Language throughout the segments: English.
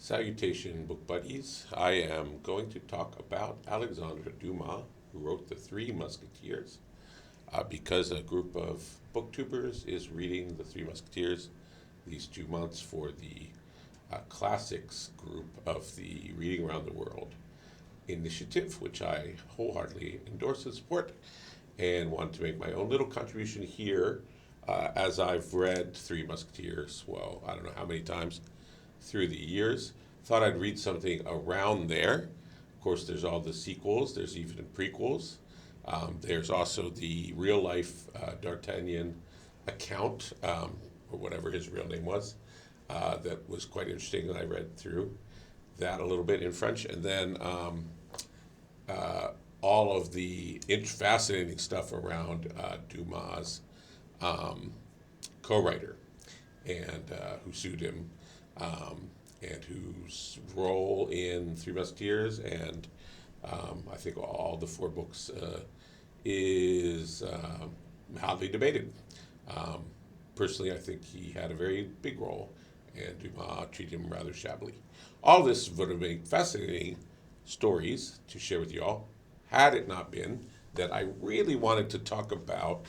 Salutation, book buddies. I am going to talk about Alexandre Dumas, who wrote The Three Musketeers, because a group of booktubers is reading The Three Musketeers these 2 months for the classics group of the Reading Around the World initiative, which I wholeheartedly endorse and support, and want to make my own little contribution here as I've read Three Musketeers, well, I don't know how many times through the years. Thought I'd read something around there. Of course, there's all the sequels, there's even prequels. There's also the real life D'Artagnan account, or whatever his real name was, that was quite interesting, and I read through that a little bit in French. And then all of the fascinating stuff around Dumas' co-writer, and who sued him, and whose role in Three Musketeers and I think all the four books is hotly debated. Personally, I think he had a very big role, and Dumas treated him rather shabbily. All this would have been fascinating stories to share with you all, had it not been that I really wanted to talk about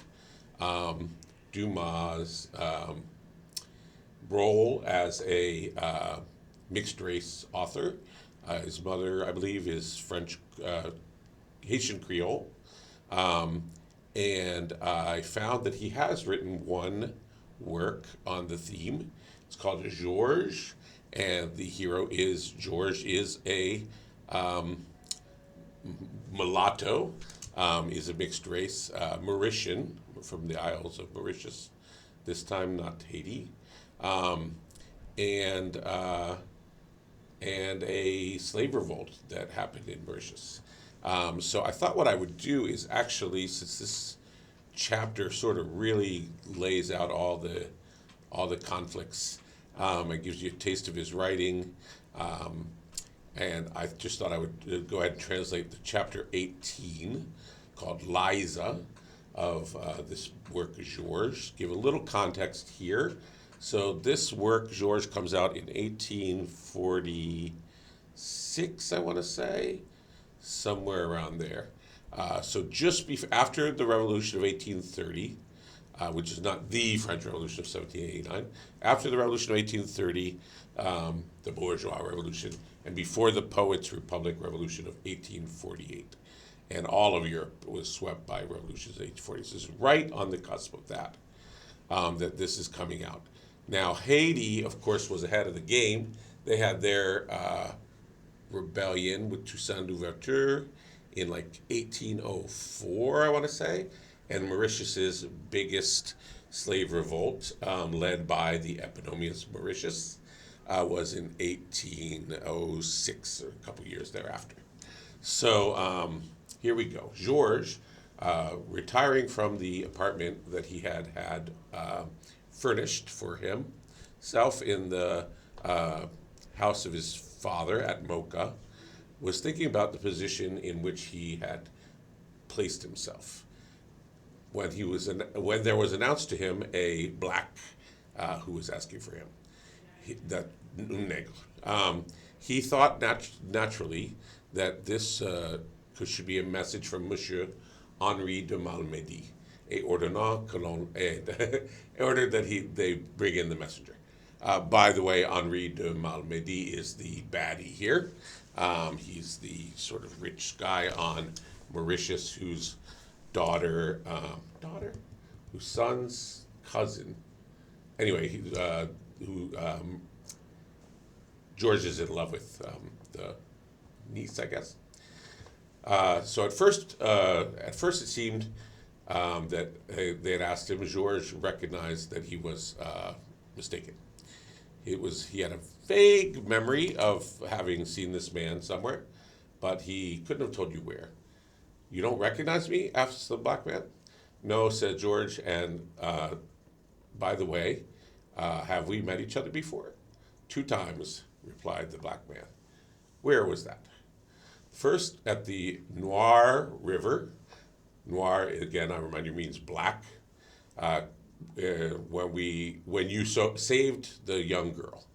Dumas' role as a mixed race author. His mother, I believe, is French, Haitian Creole. And I found that he has written one work on the theme. It's called Georges, and the hero is Georges is a mulatto, is a mixed race Mauritian from the Isles of Mauritius, this time not Haiti, and a slave revolt that happened in Mauritius. So I thought what I would do is actually, since this chapter sort of really lays out all the conflicts, it gives you a taste of his writing, and I just thought I would go ahead and translate the chapter 18, called Liza, of this work, Georges. Give a little context here. So this work, Georges, comes out in 1846, I want to say, somewhere around there. So just after the Revolution of 1830, which is not the French Revolution of 1789, after the Revolution of 1830, the Bourgeois Revolution, and before the Poets' Republic Revolution of 1848. And all of Europe was swept by revolutions in 1840. So it's right on the cusp of that, that this is coming out. Now, Haiti, of course, was ahead of the game. They had their rebellion with Toussaint Louverture in like 1804, I want to say, and Mauritius's biggest slave revolt, led by the Eponymous Mauritius, was in 1806, or a couple years thereafter. So here we go. Georges, retiring from the apartment that he had furnished for himself in the house of his father at Mocha, was thinking about the position in which he had placed himself when there was announced to him a black who was asking for him. He thought naturally that this should be a message from Monsieur Henri de Malmedy, ordonnant que l'on ordered that they bring in the messenger. By the way, Henri de Malmedy is the baddie here. He's the sort of rich guy on Mauritius whose whose son's cousin. Anyway, who George is in love with, the niece, I guess. So at first it seemed that they had asked him. Georges recognized that he was mistaken. He had a vague memory of having seen this man somewhere, but he couldn't have told you where. "You don't recognize me?" asked the black man. "No," said George, and by the way, have we met each other before? "2 times," replied the black man. "Where was that?" "First at the Noir River." Noir, again, I remind you, means black. When you saved the young girl.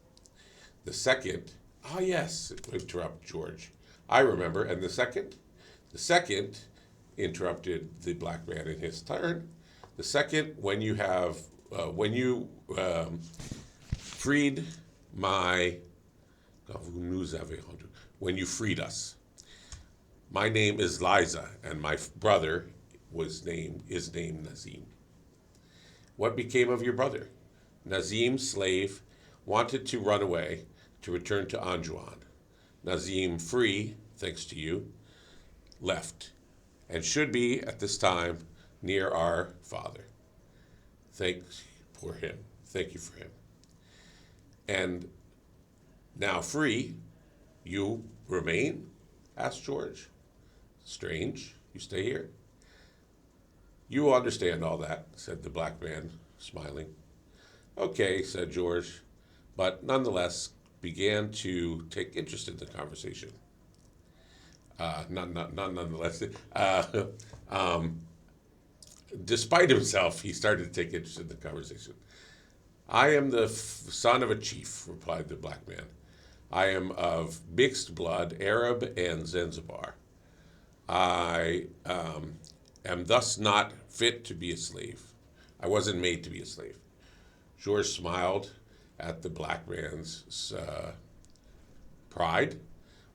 The second Ah, yes, interrupt George. I remember. And the second? The second, interrupted the black man in his turn. The second, when you freed my, when you freed us. My name is Liza, and my brother is named Nazim. What became of your brother? Nazim's slave wanted to run away to return to Anjouan. Nazim, free, thanks to you, left, and should be at this time near our father. Thanks for him. Thank you for him. And now free, you remain? Asked George. Strange, you stay here? You will understand all that, said the black man, smiling. Okay, said George, but nonetheless began to take interest in the conversation. Not nonetheless. Despite himself, he started to take interest in the conversation. I am the son of a chief, replied the black man. I am of mixed blood, Arab and Zanzibar. I am thus not fit to be a slave. I wasn't made to be a slave. George smiled at the black man's pride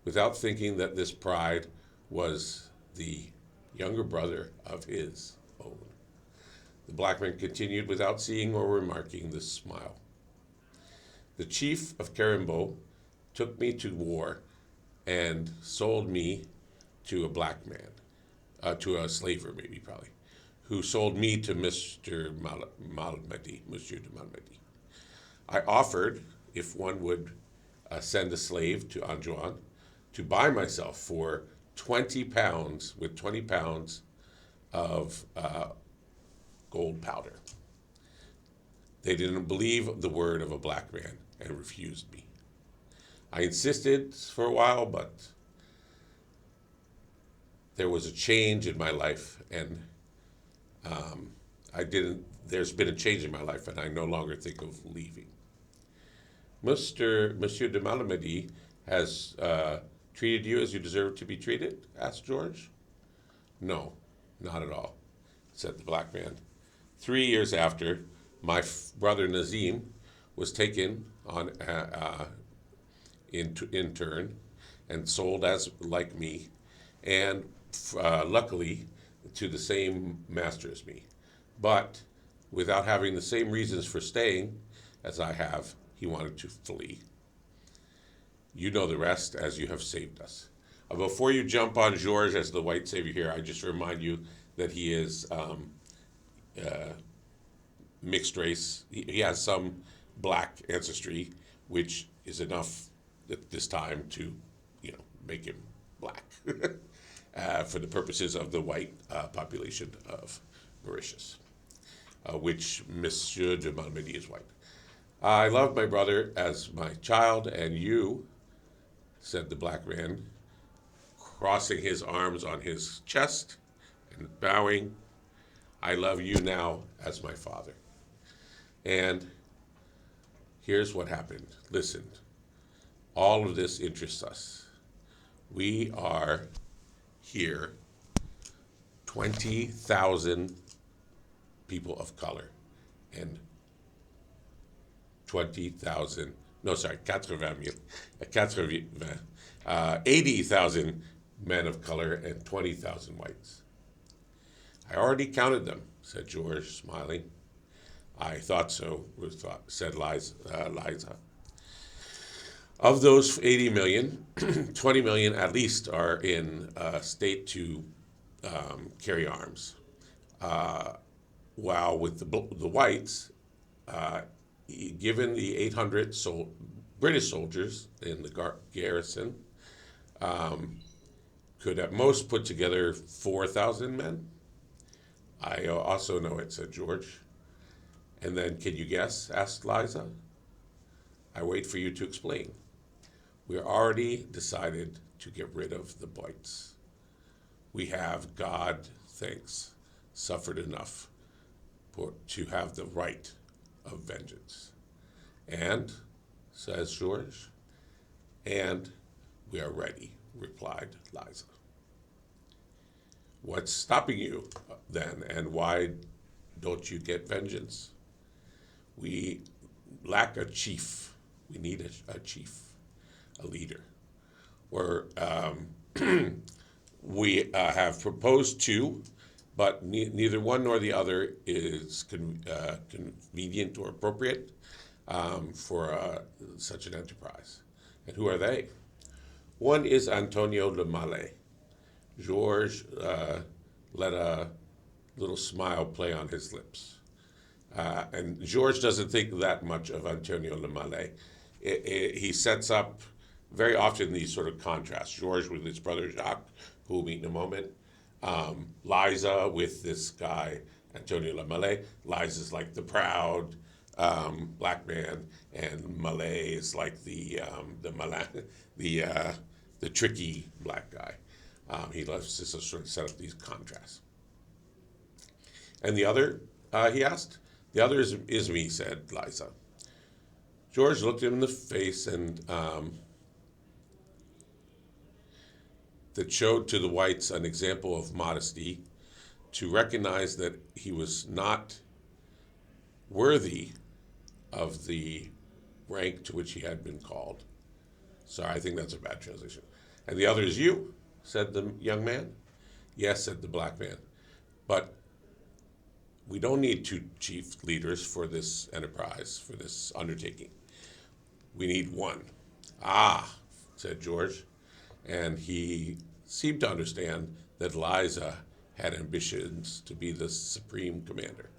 without thinking that this pride was the younger brother of his own. The black man continued without seeing or remarking this smile. The chief of Karimbo took me to war and sold me to a black man, to a slaver maybe probably, who sold me to Mr. Malmedy, Monsieur de Malmedy. I offered, if one would send a slave to Anjouan, to buy myself for 20 pounds, with 20 pounds of gold powder. They didn't believe the word of a black man and refused me. I insisted for a while, but there was a change in my life, and there's been a change in my life, and I no longer think of leaving. Monsieur de Malmedy has treated you as you deserve to be treated? Asked George. No, not at all, said the black man. 3 years after, my brother Nazim was taken on in turn and sold as like me, and luckily to the same master as me. But without having the same reasons for staying as I have, he wanted to flee. You know the rest, as you have saved us. Before you jump on George as the white savior here, I just remind you that he is mixed race. He has some black ancestry, which is enough at this time to, make him black for the purposes of the white population of Mauritius, which Monsieur de Malmedy is white. I love my brother as my child, and you, said the black man, crossing his arms on his chest and bowing, I love you now as my father. And here's what happened. Listen, all of this interests us. We are here, 20,000 people of color, and 80,000 men of color and 20,000 whites. I already counted them, said George, smiling. I thought so, said Liza. Of those 80 million, 20 million at least are in a state to carry arms. While with the whites, given the 800 British soldiers in the garrison, could at most put together 4,000 men. I also know it, said George. And then, can you guess? Asked Liza. I wait for you to explain. We already decided to get rid of the whites. We have, God thanks, suffered enough to have the right of vengeance. And, says George, And we are ready, replied Liza. What's stopping you then, and why don't you get vengeance? We lack a chief. We need a chief, a leader. We have proposed two, but neither one nor the other is convenient or appropriate for such an enterprise. And who are they? One is Antonio de Mallet. Georges let a little smile play on his lips. And Georges doesn't think that much of Antonio de Mallet. He sets up very often these sort of contrasts. Georges with his brother Jacques, who we'll meet in a moment. Liza with this guy, Antonio de Mallet. Liza's like the proud black man, and Mallet is like the tricky black guy. He loves to sort of set up these contrasts. And the other, he asked? The other is me, said Liza. Georges looked him in the face and that showed to the whites an example of modesty, to recognize that he was not worthy of the rank to which he had been called. Sorry, I think that's a bad translation. And the other is you, said the young man. Yes, said the black man. But we don't need two chief leaders for this enterprise, for this undertaking. We need one. Ah, said Georges. And he seemed to understand that Liza had ambitions to be the supreme commander.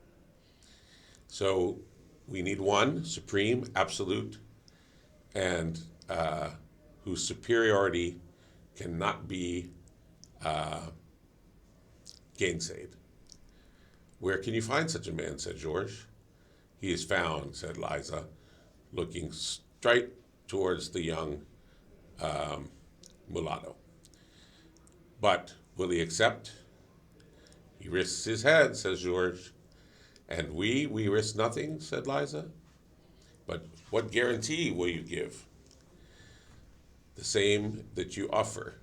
So we need one, supreme, absolute, and whose superiority cannot be gainsaid. Where can you find such a man, said Georges. He is found, said Liza, looking straight towards the young mulatto. But will he accept? He risks his head, says Georges. And we risk nothing, said Liza. But what guarantee will you give? The same that you offer.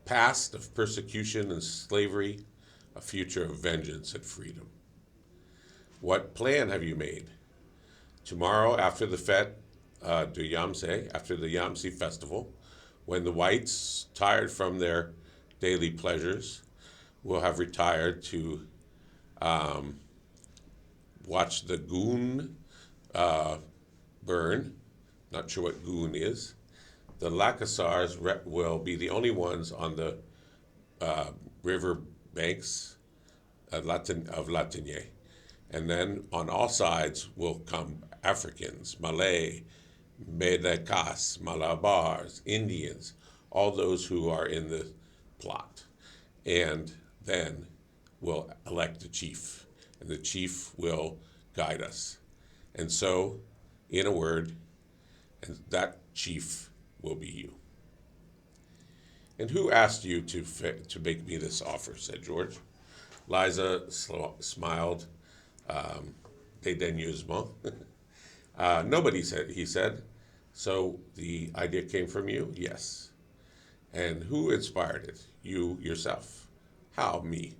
Past of persecution and slavery, a future of vengeance and freedom. What plan have you made? Tomorrow, after the fête du Yamse, after the Yamse festival, when the whites, tired from their daily pleasures, will have retired to watch the goon burn. Not sure what goon is. The Lacassars will be the only ones on the river banks of Latinier. And then on all sides will come Africans, Malay, Medecas, Malabars, Indians, all those who are in the plot. And then we'll elect a chief, and the chief will guide us. And so, in a word, and that chief will be you. And who asked you to make me this offer, said Georges. Liza smiled dédaigneusement. Nobody said, he said. So the idea came from you? Yes. And who inspired it? You yourself. How? Me.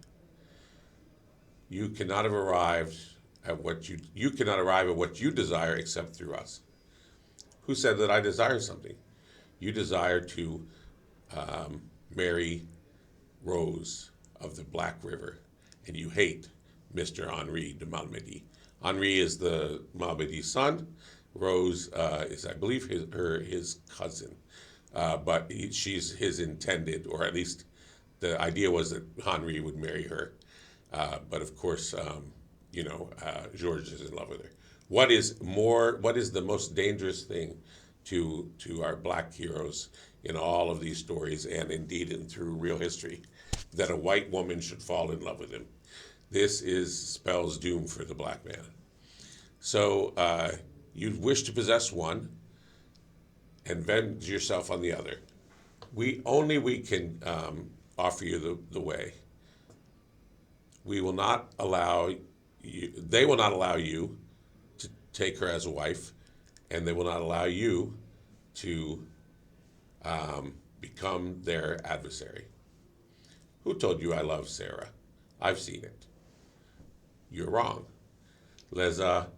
You cannot have arrived at what you cannot arrive at what you desire except through us. Who said that I desire something? You desire to marry Rose of the Black River, and you hate Mr. Henri de Malmedy. Henri is the Malmedy's son. Rose is, I believe, his cousin, but she's his intended, or at least the idea was that Henri would marry her. But of course, Georges is in love with her. What is the most dangerous thing to our black heroes in all of these stories, and indeed through real history, that a white woman should fall in love with him? This spells doom for the black man. So you wish to possess one and avenge yourself on the other. We can offer you the way. We will not allow you, they will not allow you to take her as a wife, and they will not allow you to become their adversary. Who told you I love Sarah? I've seen it. You're wrong. Leza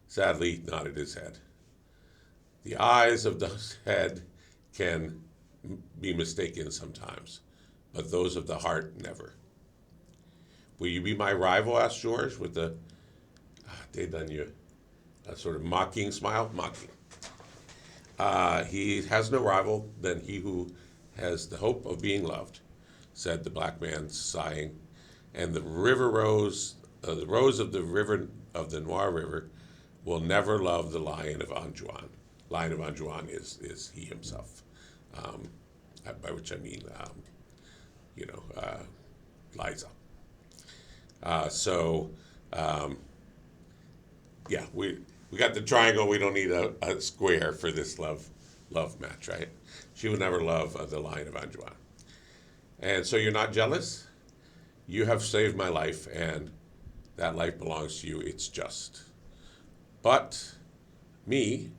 sadly nodded his head. The eyes of the head can be mistaken sometimes, but those of the heart never. Will you be my rival? Asked George with a sort of mocking smile. Mocking. He has no rival than he who has the hope of being loved, said the black man, sighing. And the rose of the river of the Noir River, will never love the Lion of Anjouan. Lion of Anjouan is he himself, by which I mean, Liza. We got the triangle. We don't need a square for this love match, right? She will never love the Lion of Anjouan. And so you're not jealous? You have saved my life, and that life belongs to you. It's just. But me,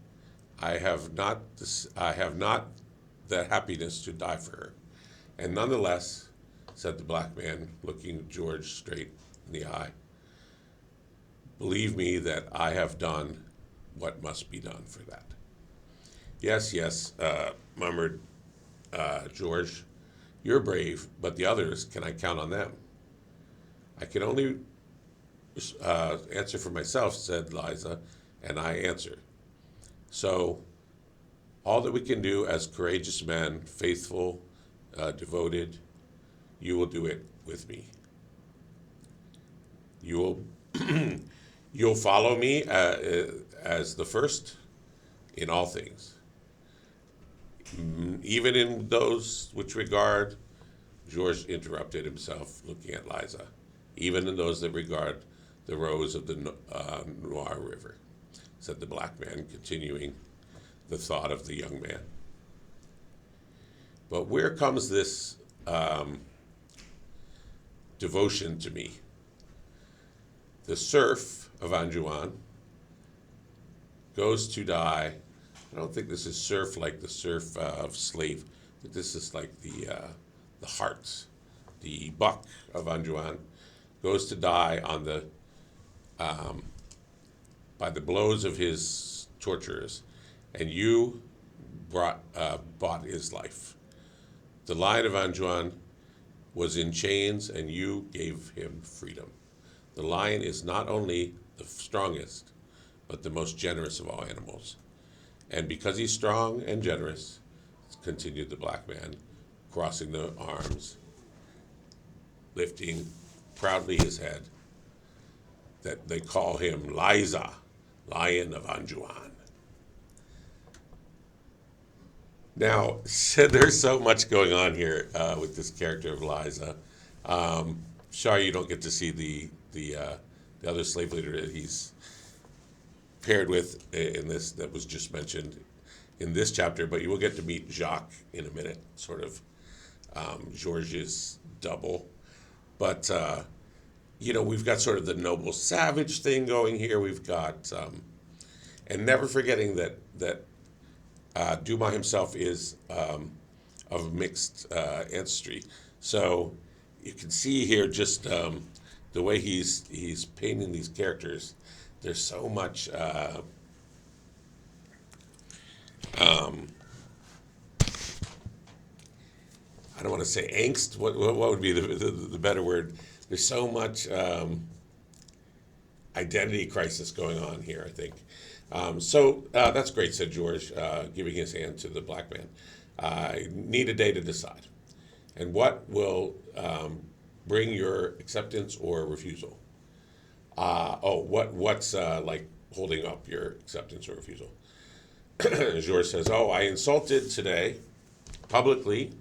I have not the happiness to die for her. And nonetheless, said the black man, looking George straight in the eye, believe me that I have done what must be done for that. Yes, murmured George. You're brave, but the others, can I count on them? I can only answer for myself, said Liza, and I answer. So, all that we can do as courageous men, faithful, devoted, you will do it with me. You'll follow me as the first in all things, even in those which regard, George interrupted himself, looking at Liza, even in those that regard the rose of the Noir River, said the black man, continuing the thought of the young man. But where comes this devotion to me? The serf of Anjouan goes to die. I don't think this is serf like the serf of slave. I think this is like the heart. The buck of Anjouan goes to die on the by the blows of his torturers, and you bought his life. The Lion of Anjouan was in chains, and you gave him freedom. The lion is not only the strongest, but the most generous of all animals. And because he's strong and generous, continued the black man, crossing the arms, lifting proudly his head, that they call him Liza, Lion of Anjouan. Now, there's so much going on here with this character of Liza. Sorry you don't get to see the other slave leader that he's paired with in this, that was just mentioned in this chapter, but you will get to meet Jacques in a minute, sort of Georges' double. But, we've got sort of the noble savage thing going here. We've got, and never forgetting that Dumas himself is of mixed ancestry. So you can see here just the way he's painting these characters. There's so much I don't want to say angst. What would be the better word? There's so much identity crisis going on here, I think. So that's great, said George, giving his hand to the black man. I need a day to decide. And what will bring your acceptance or refusal? What's like holding up your acceptance or refusal? George says, I insulted today, publicly,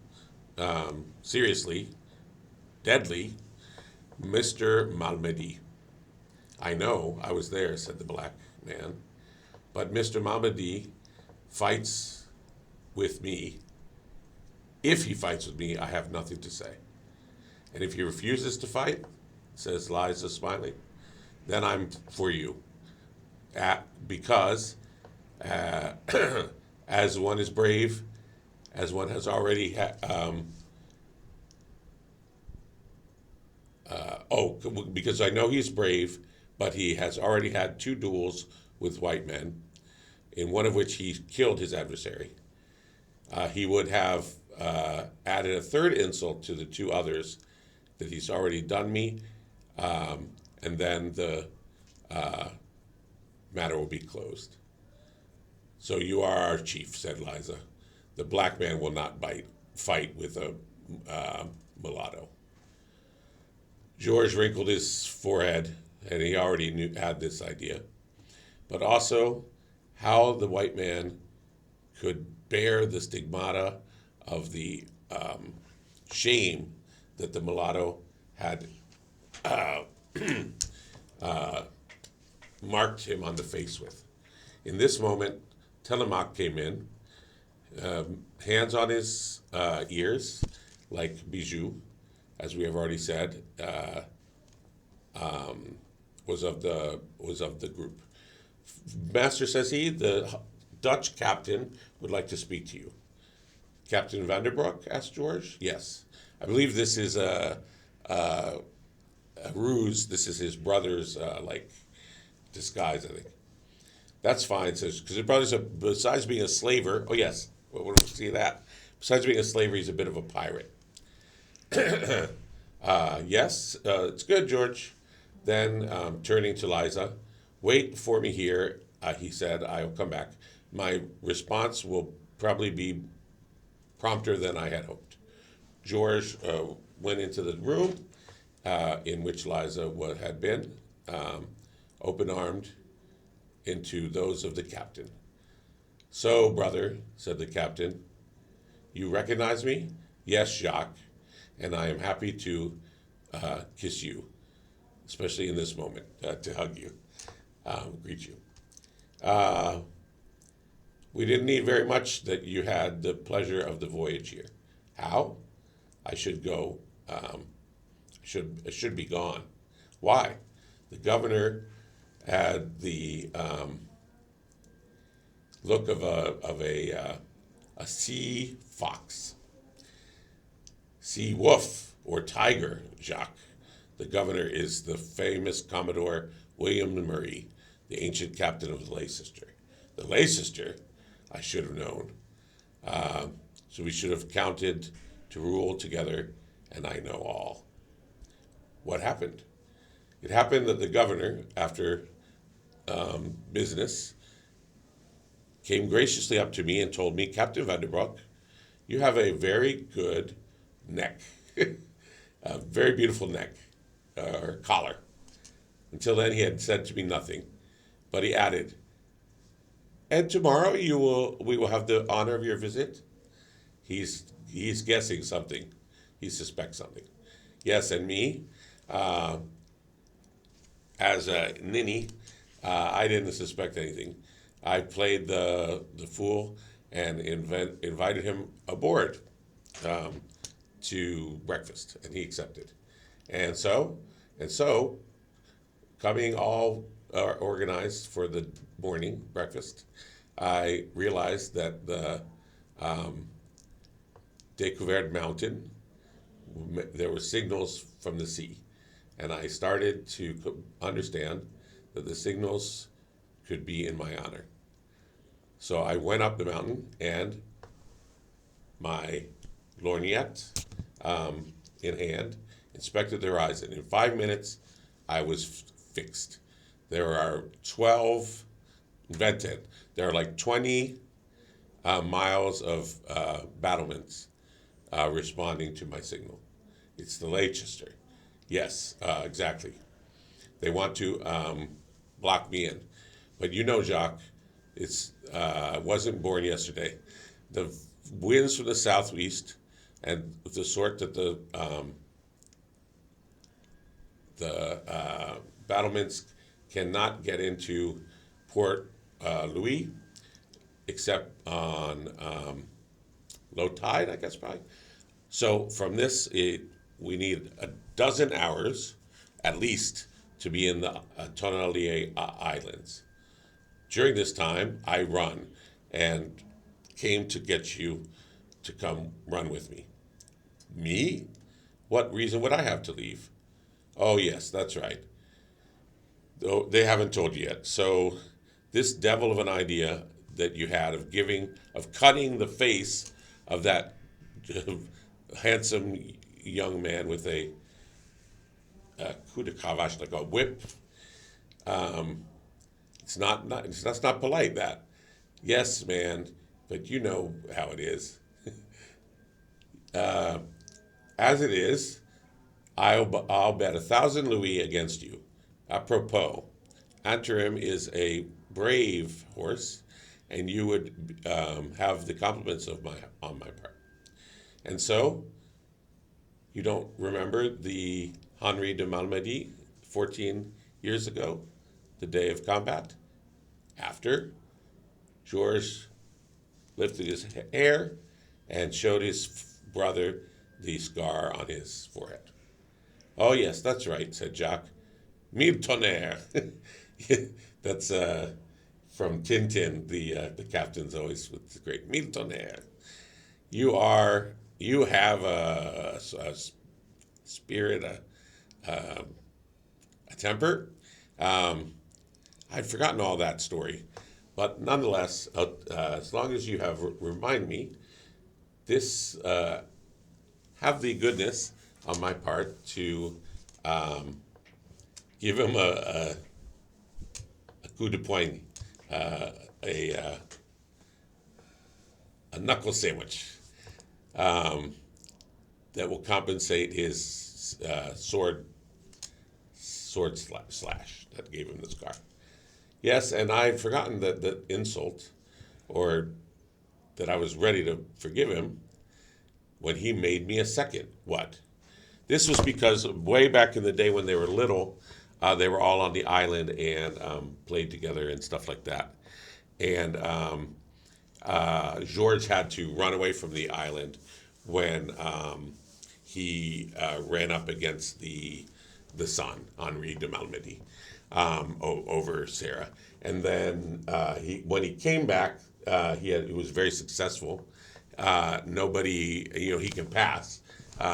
seriously, deadly, Mr. Malmedy. I know, I was there, said the black man. But Mr. Malmedy fights with me. If he fights with me, I have nothing to say. And if he refuses to fight, says Liza, smiling, then I'm for you. Because Uh, as one is brave, as one has already because I know he's brave, but he has already had two duels with white men, in one of which he killed his adversary. He would have added a third insult to the two others that he's already done me, and then the matter will be closed. So you are our chief, said Liza. The black man will not fight with a mulatto. George wrinkled his forehead, and he already had this idea. But also, how the white man could bear the stigmata of the shame that the mulatto had marked him on the face with. In this moment, Telemaque came in, hands on his ears, like Bijou, as we have already said, was of the group. Master, says he, the Dutch captain would like to speak to you. Captain Vanderbroek, asked George. Yes. I believe this is a ruse. This is his brother's, disguise, I think. That's fine, says, because his brother's, besides being a slaver, oh yes, we'll see that. Besides being a slaver, he's a bit of a pirate. Yes, it's good, George. Then, turning to Liza, wait for me here, he said, I'll come back. My response will probably be prompter than I had hoped. George went into the room in which Liza had been, open-armed into those of the captain. So, brother, said the captain, you recognize me? Yes, Jacques, and I am happy to kiss you, especially in this moment, to hug you, greet you. We didn't need very much that you had the pleasure of the voyage here. How? I should go, should be gone. Why? The governor had the look of a sea fox. Sea wolf or tiger, Jacques. The governor is the famous Commodore William Murray, the ancient captain of the Leicester. The Leicester, I should have known. So we should have counted to rule together, and I know all. What happened? It happened that the governor, after business, came graciously up to me and told me, Captain Vanderbroek, you have a very good neck, a very beautiful neck, or collar. Until then, he had said to me nothing, but he added, and tomorrow we will have the honor of your visit. He's guessing something. He suspects something. Yes, and me, as a ninny, I didn't suspect anything. I played the fool and invited him aboard to breakfast, and he accepted. And so, coming all organized for the morning breakfast, I realized that the Découverte Mountain, there were signals from the sea. And I started to understand that the signals could be in my honor. So I went up the mountain, and my lorgnette in hand, inspected the horizon. In 5 minutes, I was fixed. There are 12, invented. There are like 20 miles of battlements responding to my signal. It's the Leicester. Yes, exactly. They want to block me in. But you know, Jacques, I wasn't born yesterday. The winds from the southeast, and the sort that the battlements cannot get into Port Louis except on low tide, I guess, probably. So from this, we need a dozen hours, at least, to be in the Tonalier Islands. During this time, I run and came to get you to come run with me. Me? What reason would I have to leave? Oh, yes, that's right. Though they haven't told you yet. So, this devil of an idea that you had of cutting the face of that handsome young man with a coup de cravache, like a whip, that's not polite. That, yes, man, but you know how it is. As it is, I'll bet 1,000 louis against you. Apropos, Antrim is a brave horse, and you would have the compliments of my on my part. And so, you don't remember the Henri de Malmedy 14 years ago, the day of combat? After Georges lifted his hair and showed his brother the scar on his forehead. Oh, yes, that's right, said Jacques. Mille tonnerre. That's from Tintin. The captain's always with the great mille tonnerre. You have a spirit, a temper. I'd forgotten all that story, but nonetheless, as long as you have remind me, this have the goodness on my part to give him a coup de poing, a knuckle sandwich that will compensate his sword slash that gave him the scar. Yes, and I'd forgotten the insult, or that I was ready to forgive him when he made me a second. What? This was because way back in the day when they were little, they were all on the island and played together and stuff like that. And George had to run away from the island when he ran up against the son, Henri de Malmedy, over Sarah. And then when he came back, he was very successful. Nobody, he can pass.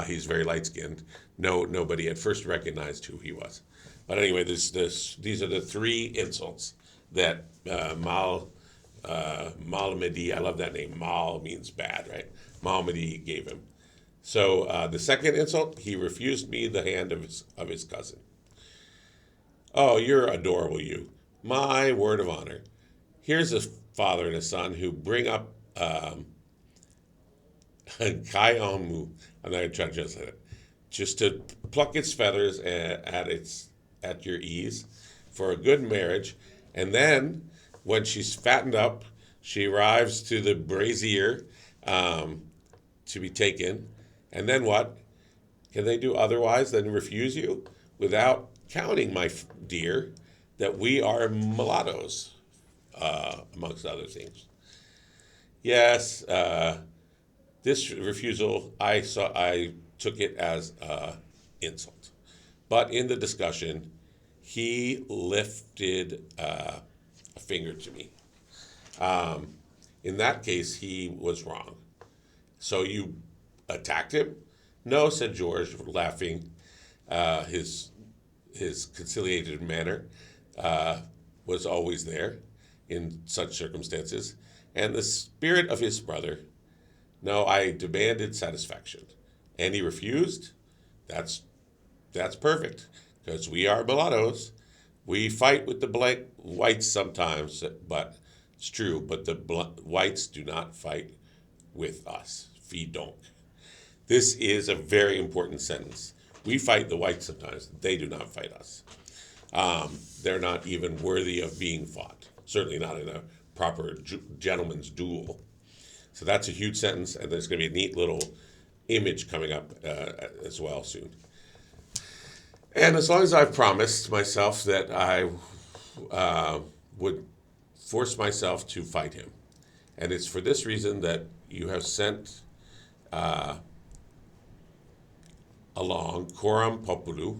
He's very light skinned. Nobody at first recognized who he was. But anyway, these are the three insults that Malmedy, I love that name. Mal means bad, right? Malmedy gave him. So the second insult, he refused me the hand of his cousin. Oh, you're adorable, you. My word of honor. Here's a father and a son who bring up Kaiomu. I'm not going to try to translate it. Just to pluck its feathers at your ease for a good marriage, and then when she's fattened up, she arrives to the brazier to be taken, and then what? Can they do otherwise than refuse you without counting, my dear, that we are mulattoes, amongst other things? Yes, this refusal, I took it as insult. But in the discussion, he lifted a finger to me. In that case, he was wrong. So you attacked him? No, said George, laughing. His conciliated manner was always there in such circumstances. And the spirit of his brother, no, I demanded satisfaction. And he refused? That's perfect, because we are mulattoes. We fight with the whites sometimes, but it's true, but the whites do not fight with us. We don't. This is a very important sentence. We fight the whites sometimes. They do not fight us. They're not even worthy of being fought, certainly not in a proper gentleman's duel. So that's a huge sentence, and there's going to be a neat little image coming up as well soon. And as long as I've promised myself that I would force myself to fight him, and it's for this reason that you have sent along coram populi,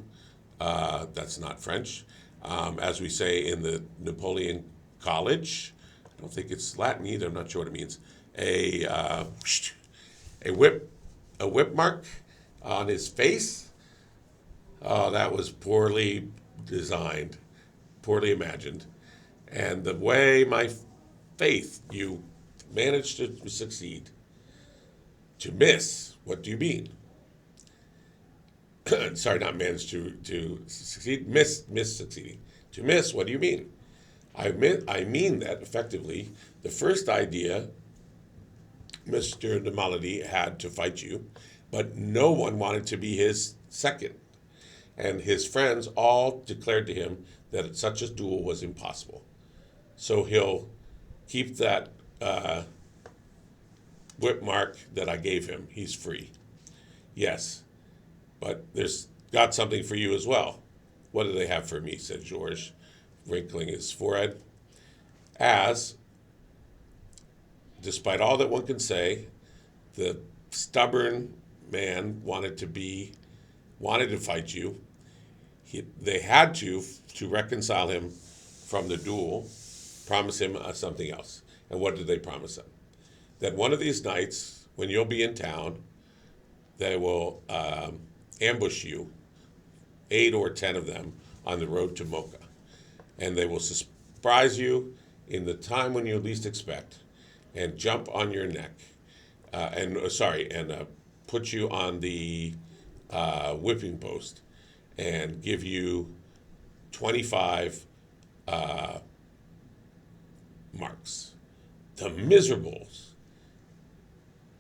that's not French, as we say in the Napoleon college. I don't think it's Latin either. I'm not sure what it means. A whip a whip mark on his face. Oh, that was poorly designed, poorly imagined. And the way my faith, you managed to succeed. To miss, what do you mean? Sorry, not managed to succeed, miss succeeding. To miss, what do you mean? I mean that effectively, the first idea Mr. de Malady had to fight you, but no one wanted to be his second. And his friends all declared to him that such a duel was impossible. So he'll keep that whip mark that I gave him. He's free. Yes, but there's got something for you as well. What do they have for me? Said George, wrinkling his forehead. As, despite all that one can say, the stubborn man wanted to fight you. They had to reconcile him from the duel, promise him something else. And what did they promise him? That one of these nights, when you'll be in town, they will ambush you, 8 or 10 of them, on the road to Mocha. And they will surprise you in the time when you least expect and jump on your neck and put you on the whipping post and give you 25 marks. The miserables.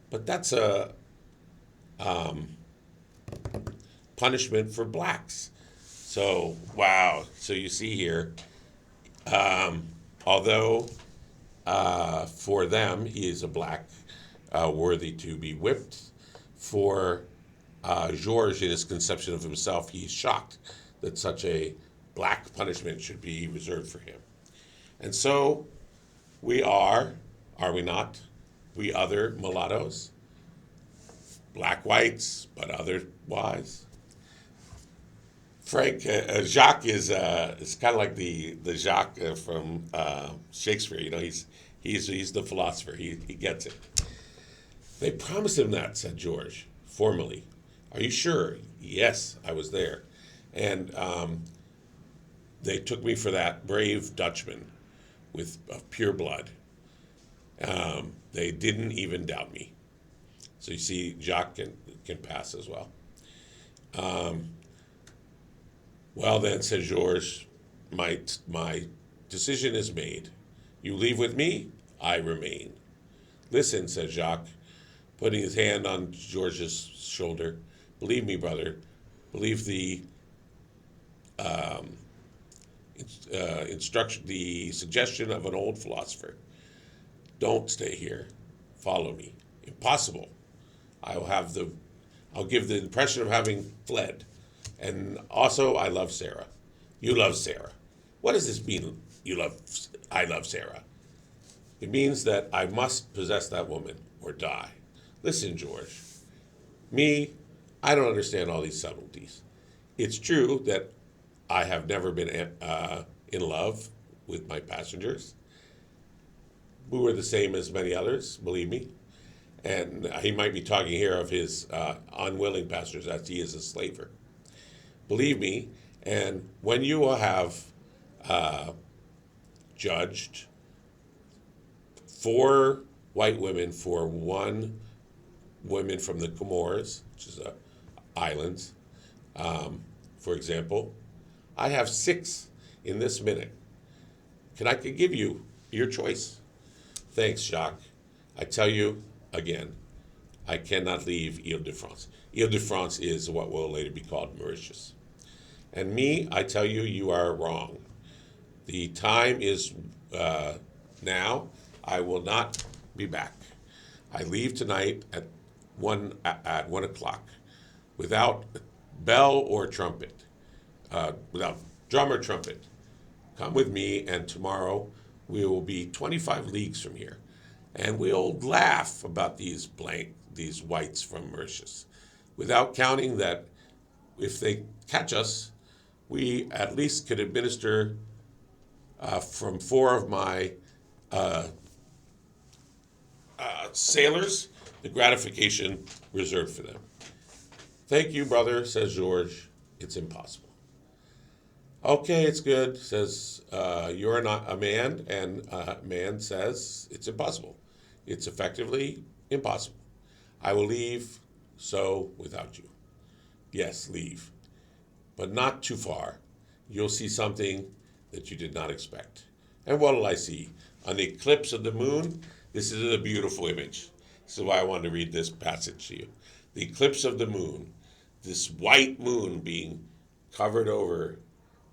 But that's a punishment for blacks. So, wow. So you see here, although for them he is a black worthy to be whipped, for Georges, in his conception of himself, he's shocked that such a black punishment should be reserved for him. And so we are we not? We other mulattoes, black whites, but otherwise. Frank Jacques is kind of like the Jacques from Shakespeare. You know, he's the philosopher. He gets it. They promised him that, said George, formally. Are you sure? Yes, I was there, and they took me for that brave Dutchman of pure blood. They didn't even doubt me. So you see, Jacques can pass as well. Well then, said Georges, my decision is made. You leave with me, I remain. Listen, said Jacques, putting his hand on George's shoulder. Believe me, brother. Believe the the suggestion of an old philosopher. Don't stay here. Follow me. Impossible. I'll give the impression of having fled. And also, I love Sarah. You love Sarah. What does this mean? I love Sarah. It means that I must possess that woman or die. Listen, George. Me, I don't understand all these subtleties. It's true that I have never been in love with my passengers, who are the same as many others, believe me. And he might be talking here of his unwilling passengers, as he is a slaver. Believe me, and when you will have judged 4 white women for 1 woman from the Comores, which is islands, for example, I have 6 in this minute. I could give you your choice. Thanks, Jacques. I tell you again, I cannot leave Ile-de-France. Ile-de-France is what will later be called Mauritius. And me, I tell you, you are wrong. The time is now. I will not be back. I leave tonight at 1 o'clock, without bell or trumpet, without drum or trumpet. Come with me, and tomorrow we will be 25 leagues from here, and we'll laugh about these whites from Mauritius, without counting that if they catch us, we at least could administer from four of my sailors, the gratification reserved for them. Thank you, brother, says George. It's impossible. Okay, it's good, says, you're not a man, and man says it's impossible. It's effectively impossible. I will leave so without you. Yes, leave, but not too far. You'll see something that you did not expect. And what will I see? An eclipse of the moon? This is a beautiful image. This is why I wanted to read this passage to you. The eclipse of the moon, this white moon being covered over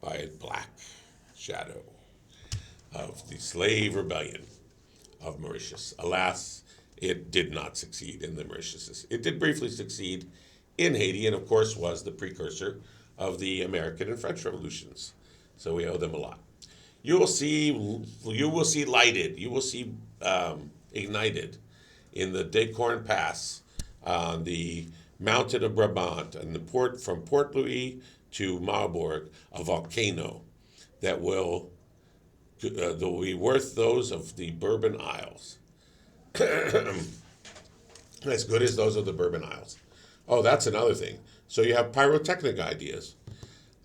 by a black shadow of the slave rebellion of Mauritius. Alas, it did not succeed in the Mauritius. It did briefly succeed in Haiti, and of course was the precursor of the American and French revolutions. So we owe them a lot. You will see lighted, you will see ignited in the Decorn Pass on the mountain of Brabant and the port from Port Louis to Marburg, a volcano that will be worth those of the Bourbon Isles. As good as those of the Bourbon Isles. Oh, that's another thing. So you have pyrotechnic ideas.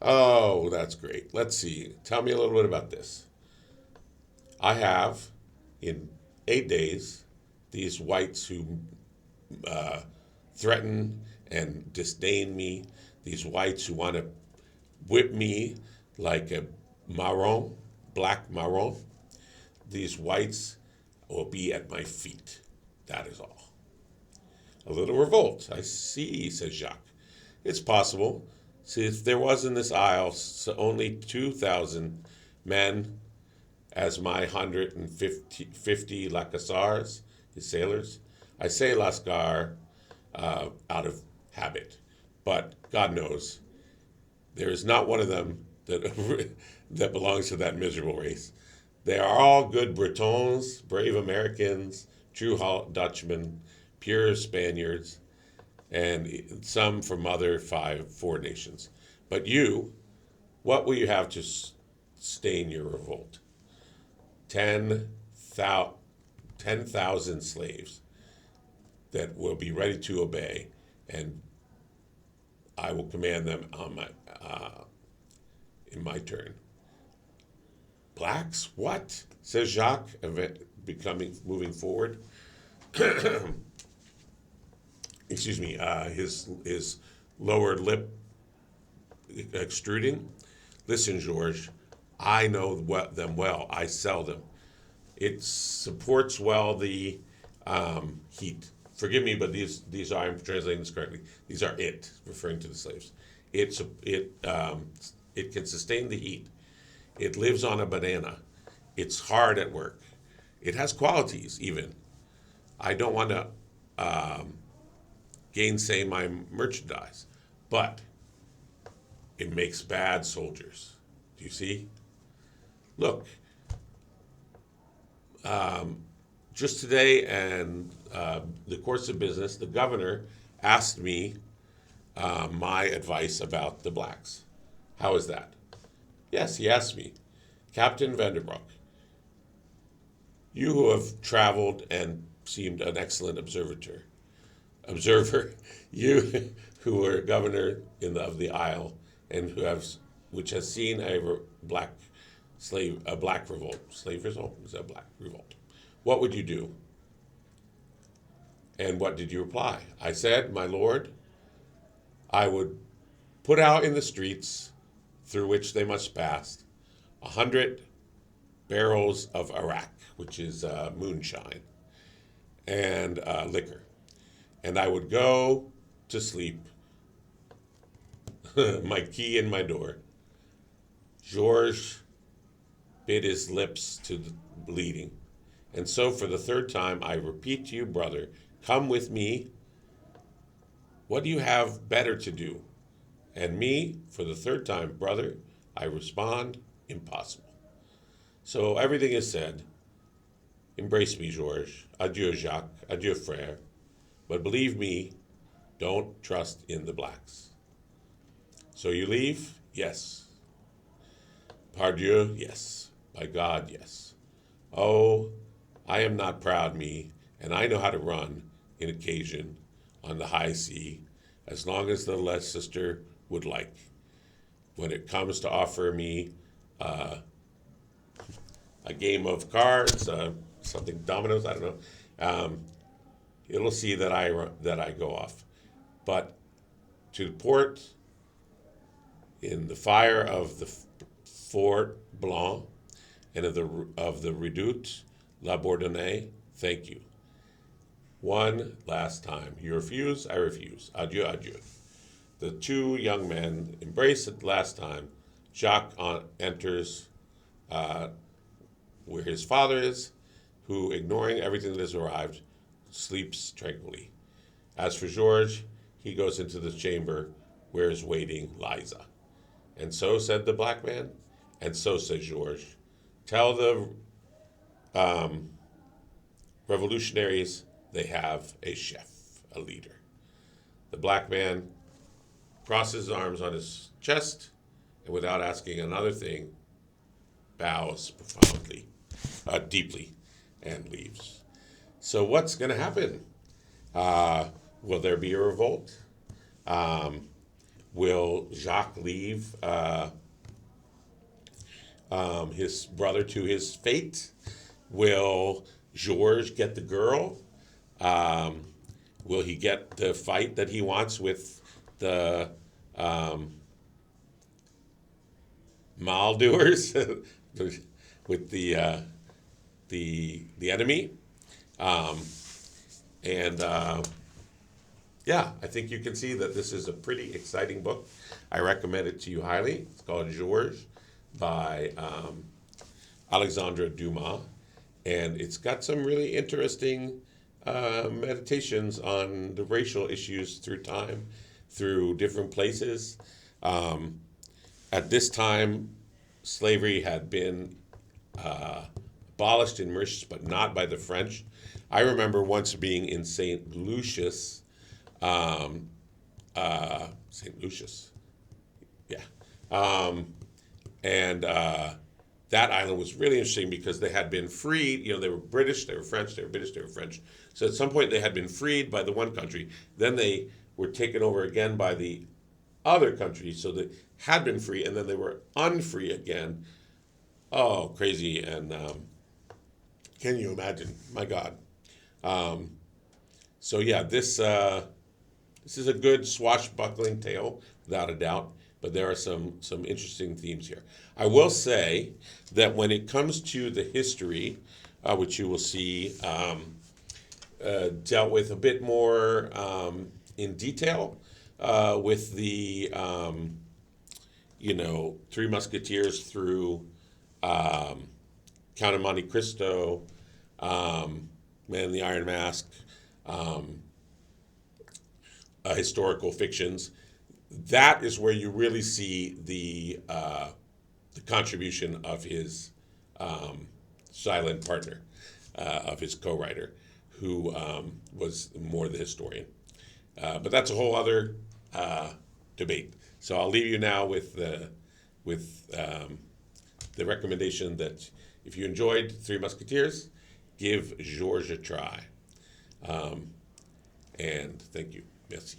Oh, that's great. Let's see. Tell me a little bit about this. I have, in 8 days, these whites who threaten and disdain me, these whites who want to whip me like a marron, black marron. These whites will be at my feet. That is all. A little revolt. I see, says Jacques. It's possible. See, if there was in this isle only 2,000 men as my 150 Lacassars, his sailors. I say Lascar out of habit, but God knows there is not one of them that that belongs to that miserable race. They are all good Bretons, brave Americans, true Dutchmen, pure Spaniards, and some from other four nations. But you, what will you have to stain your revolt? 10,000 slaves that will be ready to obey, and I will command them on in my turn. Blacks? What? Says Jacques, moving forward. Excuse me, his lower lip extruding. Listen, George, I know them well. I sell them. It supports well the heat. Forgive me, but these are, I'm translating this correctly. These are referring to the slaves. It can sustain the heat. It lives on a banana. It's hard at work. It has qualities even. I don't want to gainsay my merchandise, but it makes bad soldiers. Do you see? Look, just today and the course of business, the governor asked me my advice about the blacks. How is that? Yes, he asked me, Captain Vanderbroek, you who have traveled and seemed an excellent observer, you who were governor of the Isle and which has seen a black revolt. Slave revolt? Is that black revolt? What would you do? And what did you reply? I said, my lord, I would put out in the streets through which they must pass 100 barrels of arak, which is moonshine, and liquor. And I would go to sleep, my key in my door. Georges bit his lips to the bleeding. And so for the third time, I repeat to you, brother, come with me. What do you have better to do? And me, for the third time, brother, I respond, impossible. So everything is said. Embrace me, Georges. Adieu, Jacques. Adieu, frère. But believe me, don't trust in the blacks. So you leave? Yes. Pardieu? Yes. By God, yes. Oh, I am not proud me, and I know how to run in occasion on the high sea, as long as the Leicester would like. When it comes to offer me uh, a game of cards, something dominoes, I don't know, it'll see that I go off. But to port in the fire of the Fort Blanc and of the Redoute La Bourdonnais, thank you. One last time. You refuse, I refuse. Adieu, adieu. The two young men embrace it last time. Jacques enters where his father is, who, ignoring everything that has arrived, sleeps tranquilly. As for Georges, he goes into the chamber where is waiting Liza. And so said the black man, and so said Georges. Tell the revolutionaries they have a chef, a leader. The black man crosses his arms on his chest, and without asking another thing, bows profoundly, deeply, and leaves. So what's going to happen? Will there be a revolt? Will Jacques leave his brother to his fate? Will Georges get the girl? Will he get the fight that he wants with the maldoers, with the enemy? And yeah, I think you can see that this is a pretty exciting book. I recommend it to you highly. It's called Georges by Alexandre Dumas, and it's got some really interesting meditations on the racial issues through time, through different places. At this time, slavery had been abolished in Mauritius, but not by the French. I remember once being in St. Lucius, St. Lucius, yeah, and that island was really interesting because they had been freed. You know, they were British, they were French, they were British, they were French. So at some point they had been freed by the one country. Then they were taken over again by the other country. So they had been free, and then they were unfree again. Oh, crazy! And can you imagine? My God. So yeah, this is a good swashbuckling tale, without a doubt. But there are some interesting themes here. I will say that when it comes to the history, which you will see dealt with a bit more in detail with the Three Musketeers through Count of Monte Cristo, Man in the Iron Mask, historical fictions. That is where you really see the contribution of his silent partner, of his co-writer, who was more the historian. But that's a whole other debate. So I'll leave you now with the recommendation that if you enjoyed Three Musketeers, give Georges a try. And thank you. Merci.